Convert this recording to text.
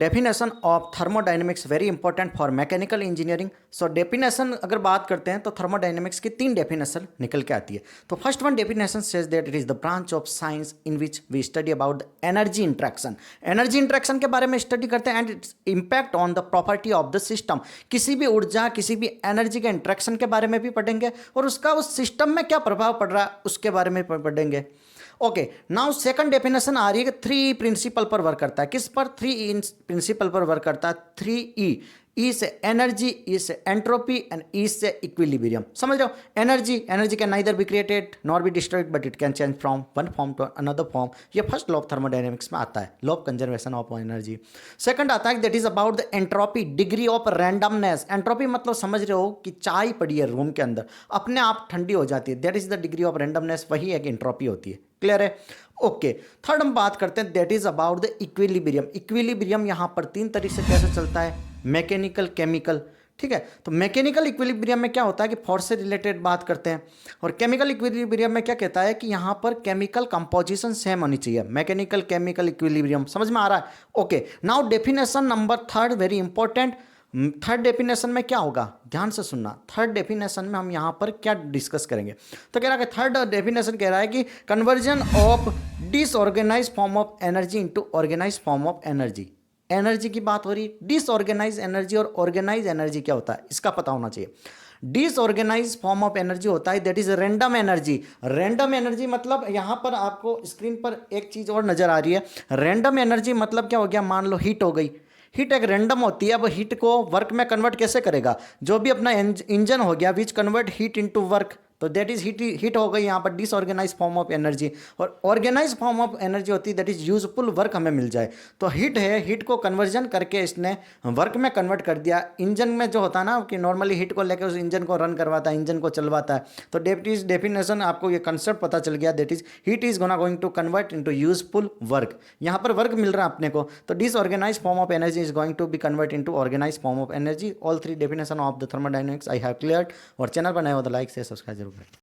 Definition of thermodynamics very important for mechanical engineering. So definition अगर बात करते हैं तो थर्मोडायनेमिक्स की 3 डेफिनेशन निकल के आती है। तो first one definition says that it is the branch of science in which we study about the energy interaction. Energy interaction के बारे में स्टडी करते हैं and its impact on the property of the system. किसी भी ऊर्जा किसी भी एनर्जी के इंट्रैक्शन के बारे में भी पढ़ेंगे और उसका उस सिस्टम में क्या प्रभाव पड़ रहा है उसके बारे में पढ़ेंगे। ओके, नाउ सेकंड डेफिनेशन आ रही है कि 3 प्रिंसिपल पर वर्क करता है। किस पर? 3 प्रिंसिपल पर वर्क करता है। 3 ई से एनर्जी, ई से एंट्रोपी एंड ई से इक्विलिब्रियम। समझ रहे हो? Energy can neither be created nor be destroyed but it can change from one form to another form. ये फर्स्ट लॉ ऑफ थर्मोडायनेमिक्स में आता है, law of conservation of energy. Second आता है that is about the entropy, degree of randomness. Entropy मतलब समझ रहे हो कि चाय पड़ी है रूम के अंदर, अपने आप ठंडी हो जाती है, that is the degree of randomness, वही एक एंट्रोपी होती है। क्लियर है? ओके, थर्ड हम बात करते हैं that is about the equilibrium. Equilibrium यहां पर 3 तरीके से कैसे चलता है, मैकेनिकल, केमिकल। ठीक है, तो मैकेनिकल इक्विलिब्रियम में क्या होता है कि फोर्स से रिलेटेड बात करते हैं, और केमिकल इक्विलिब्रियम में क्या कहता है कि यहां पर केमिकल कंपोजिशन सेम होनी चाहिए। मैकेनिकल केमिकल इक्विलिब्रियम समझ में आ रहा है? Okay, now definition number third very important. Third definition में क्या होगा, ध्यान से सुनना। थर्ड डेफिनेशन में हम यहाँ पर क्या डिस्कस करेंगे, तो कह रहा है कि थर्ड डेफिनेशन कह रहा है कि conversion of disorganize form of energy into organize form of energy. Energy की बात हो रही है, डिसऑर्गेनाइज एनर्जी और ऑर्गेनाइज एनर्जी क्या होता है इसका पता होना चाहिए। डिसऑर्गेनाइज फॉर्म ऑफ एनर्जी होता है that is random energy. Random energy मतलब यहां पर आपको स्क्रीन पर एक चीज और नजर आ रही है। रैंडम एनर्जी मतलब क्या हो गया, मान लो हीट हो गई, हीट एक रैंडम होती है। अब हीट को वर्क में कन्वर्ट कैसे करेगा, जो भी अपना इंजन हो गया which convert heat into work, तो दैट इज हीट हो गई यहाँ पर डिसऑर्गेनाइज फॉर्म ऑफ एनर्जी। और ऑर्गेनाइज फॉर्म ऑफ एनर्जी होती है दैट इज यूजफुल वर्क हमें मिल जाए। तो हीट है, हीट को कन्वर्जन करके इसने वर्क में कन्वर्ट कर दिया। इंजन में जो होता है ना कि नॉर्मली हीट को लेकर उस इंजन को रन करवाता है, इंजन को चलवाता है। तो डेफिनेशन आपको ये कंसेप्ट पता चल गया that is heat is going to convert into useful work. यहाँ पर वर्क मिल रहा है अपने को, तो disorganize form of energy is going to be convert into organize form of energy. All 3 definition of the thermodynamics I have cleared. और channel पर नए हो तो लाइक से सब्सक्राइब जरूर करें।